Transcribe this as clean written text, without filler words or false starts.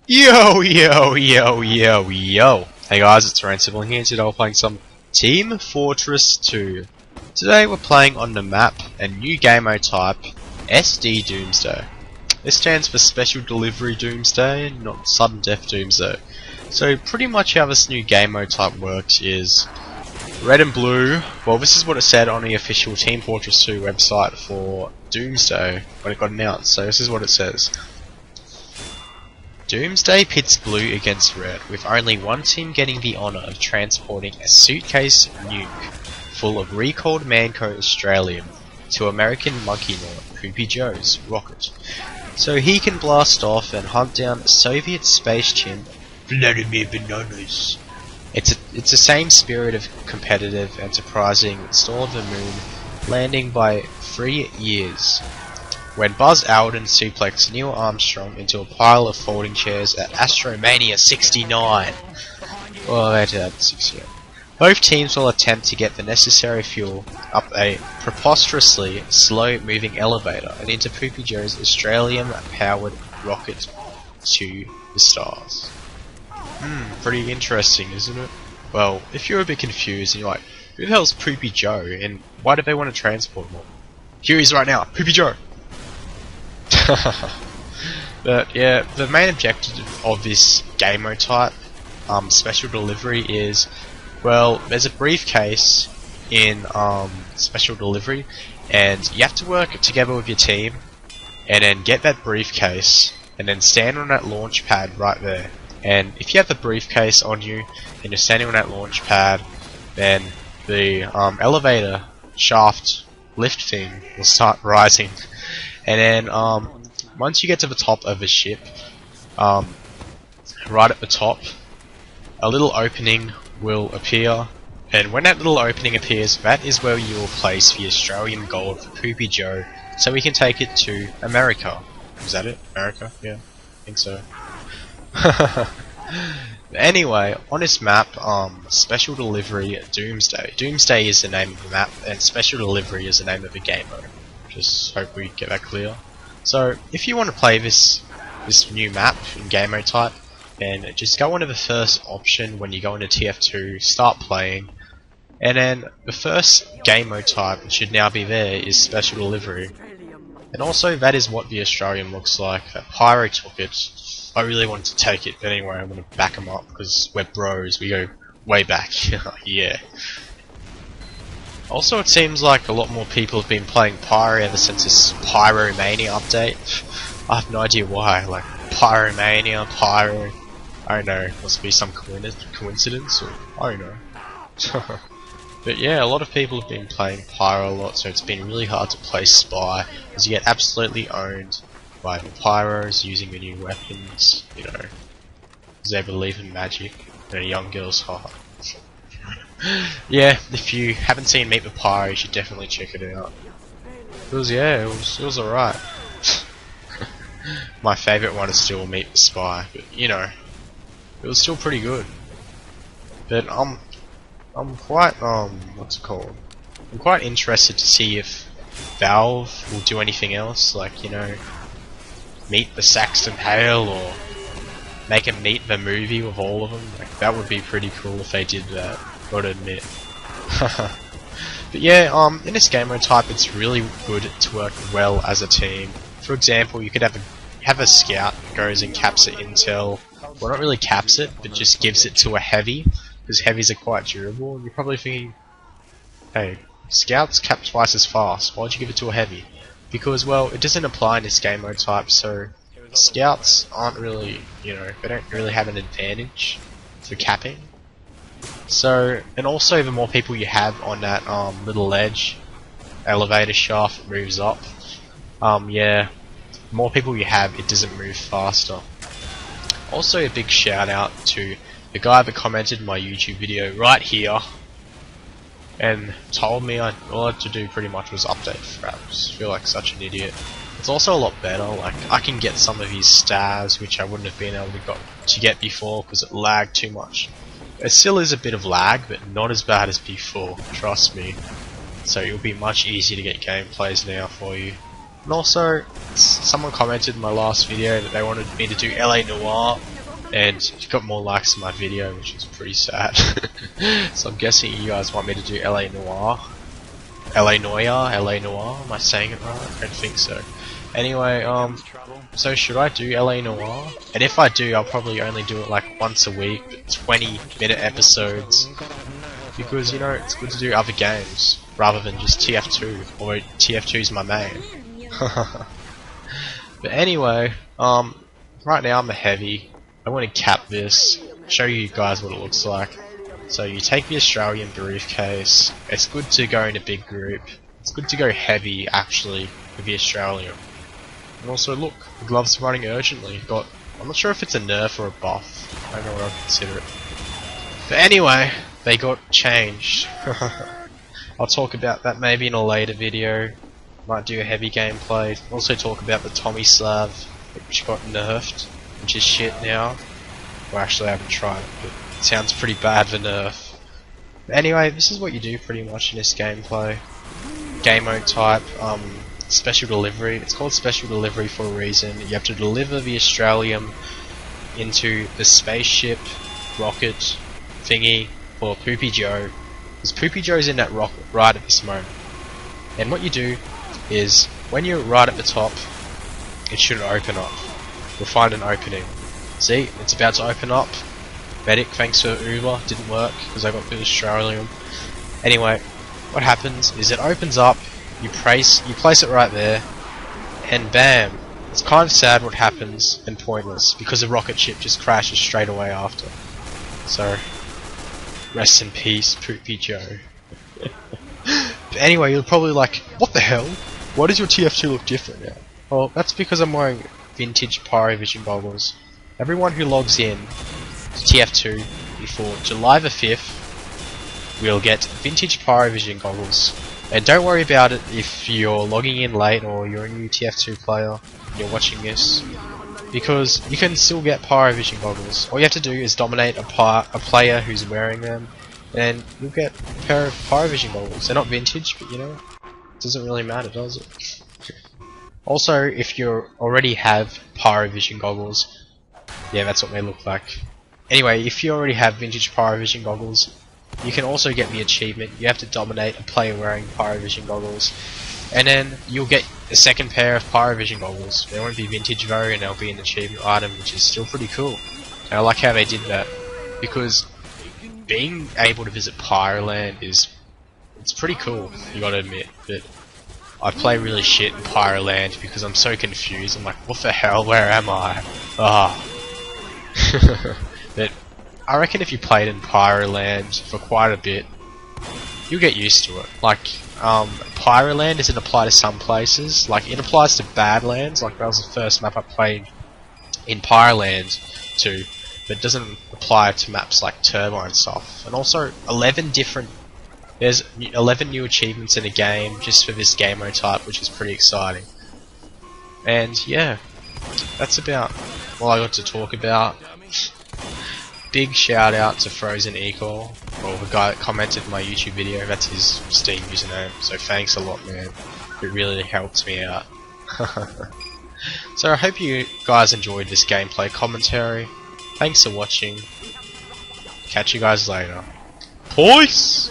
Yo, yo, yo, yo, yo. Hey guys, it's ransibling here. Today we're playing some Team Fortress 2. Today we're playing on the map a new game mode type, SD Doomsday. This stands for Special Delivery Doomsday, not Sudden Death Doomsday. So pretty much how this new game mode type works is red and blue. Well, this is what it said on the official Team Fortress 2 website for Doomsday when it got announced. So this is what it says. Doomsday pits blue against red, with only one team getting the honour of transporting a suitcase nuke full of recalled Manco Australian to American Monkey Lord Poopy Joe's rocket, so he can blast off and hunt down Soviet space chimp Vladimir Bananas. It's the same spirit of competitive, enterprising install of the moon, landing by 3 years. When Buzz Aldrin suplexed Neil Armstrong into a pile of folding chairs at Astromania 69. Well, that's 68. Both teams will attempt to get the necessary fuel up a preposterously slow-moving elevator and into Poopy Joe's Australian-powered rocket to the stars. Pretty interesting, isn't it? Well, if you're a bit confused and you're like, who the hell's Poopy Joe and why do they want to transport him? Here he is right now, Poopy Joe! But yeah, the main objective of this game mode type, special delivery, is, well, there's a briefcase in special delivery, and you have to work together with your team, and then get that briefcase, and then stand on that launch pad right there. And if you have the briefcase on you, and you're standing on that launch pad, then the elevator shaft lift thing will start rising. And then once you get to the top of the ship, right at the top, a little opening will appear, and when that little opening appears, that is where you will place the Australian gold for Poopy Joe, so we can take it to America. Is that it? America? Yeah, I think so. Anyway, on this map, Special Delivery Doomsday. Doomsday is the name of the map, and Special Delivery is the name of the game mode. Just hope we get that clear. So, if you want to play this new map in game mode type, then just go into the first option when you go into TF2, start playing, and then the first game mode type that should now be there is Special Delivery. And also, that is what the Australian looks like. Pyro took it. I really wanted to take it, but anyway, I'm going to back him up because we're bros, we go way back. Yeah. Also, it seems like a lot more people have been playing Pyro ever since this Pyromania update. I have no idea why, like, Pyromania, Pyro, I don't know, must be some coincidence, or I don't know. But yeah, a lot of people have been playing Pyro a lot, so it's been really hard to play Spy, because you get absolutely owned by the Pyros using the new weapons, you know, because they believe in magic, in a young girl's heart. Yeah, if you haven't seen Meet the Pyro, you should definitely check it out. It was alright. My favourite one is still Meet the Spy, but you know, it was still pretty good. But I'm quite what's it called? I'm quite interested to see if Valve will do anything else, like, you know, meet the Saxton Hale or make a Meet the movie with all of them. Like, that would be pretty cool if they did that, gotta admit. But yeah, in this game mode type, it's really good to work well as a team. For example, you could have a scout that goes and caps an intel. Well, not really caps it, but just gives it to a heavy, because heavies are quite durable. And you're probably thinking, hey, scouts cap twice as fast, why'd you give it to a heavy? Because, well, it doesn't apply in this game mode type, so scouts aren't really, you know, they don't really have an advantage for capping. So, and also the more people you have on that little ledge, elevator shaft moves up, yeah, the more people you have, it doesn't move faster. Also, a big shout out to the guy that commented my YouTube video right here and told me all I had to do pretty much was update fraps. I feel like such an idiot. It's also a lot better, like I can get some of his stabs which I wouldn't have been able to get before because it lagged too much. It still is a bit of lag, but not as bad as before, trust me. So it'll be much easier to get gameplays now for you. And also, someone commented in my last video that they wanted me to do LA Noire. and it got more likes than my video, which is pretty sad. So I'm guessing you guys want me to do LA Noir. LA Noir? LA Noir? Am I saying it right? I don't think so. Anyway, so should I do LA Noir? And if I do, I'll probably only do it like once a week, 20-minute episodes. Because, you know, it's good to do other games, rather than just TF2, or TF2 is my main. But anyway, right now I'm a heavy. I want to cap this, show you guys what it looks like. So you take the Australian briefcase. It's good to go in a big group. It's good to go heavy, actually, with the Australian. And also, look, the gloves are running urgently. I'm not sure if it's a nerf or a buff. I don't know what I'd consider it. But anyway, they got changed. I'll talk about that maybe in a later video. Might do a heavy gameplay. Also talk about the Tommy Slav, which got nerfed, which is shit now. Well, actually I haven't tried it, but it sounds pretty bad for nerf. But anyway, this is what you do pretty much in this gameplay. Game mode type, special delivery. It's called special delivery for a reason. You have to deliver the Australian into the spaceship rocket thingy for Poopy Joe. Because Poopy Joe's in that rocket right at this moment. And what you do is, when you're right at the top, it should open up. You'll find an opening. See, it's about to open up. Medic, thanks for Uber, didn't work because I got the Australian. Anyway, what happens is it opens up, you place it right there, and bam! It's kind of sad what happens and pointless because the rocket ship just crashes straight away after. So, rest in peace, Poopy Joe. But anyway, you're probably like, what the hell? Why does your TF2 look different now? Well, that's because I'm wearing vintage Pyrovision goggles. Everyone who logs in to TF2 before July the 5th will get vintage Pyrovision goggles. And don't worry about it if you're logging in late or you're a new TF2 player and you're watching this, because you can still get Pyrovision goggles. All you have to do is dominate a player who's wearing them, and you'll get a pair of Pyrovision goggles. They're not vintage, but you know, it doesn't really matter, does it? Also, if you already have Pyrovision goggles, yeah, that's what they look like. Anyway, if you already have vintage Pyrovision goggles, you can also get the achievement. You have to dominate a player wearing Pyrovision goggles, and then you'll get a second pair of Pyrovision goggles. They won't be vintage though, and they'll be an achievement item, which is still pretty cool. And I like how they did that, because being able to visit Pyroland it's pretty cool, you gotta admit. But I play really shit in Pyroland because I'm so confused. I'm like, what the hell? Where am I? Ah. But I reckon if you played in Pyroland for quite a bit, you'll get used to it. Like, Pyroland doesn't apply to some places. Like, it applies to Badlands. Like, that was the first map I played in Pyroland too, but it doesn't apply to maps like Turbo and stuff. And also, there's 11 new achievements in a game just for this game mode type, which is pretty exciting. And yeah, that's about all I got to talk about. Big shout out to Frozen Equal, or the guy that commented my YouTube video. That's his Steam username, so thanks a lot, man. It really helped me out. So I hope you guys enjoyed this gameplay commentary. Thanks for watching. Catch you guys later. Peace!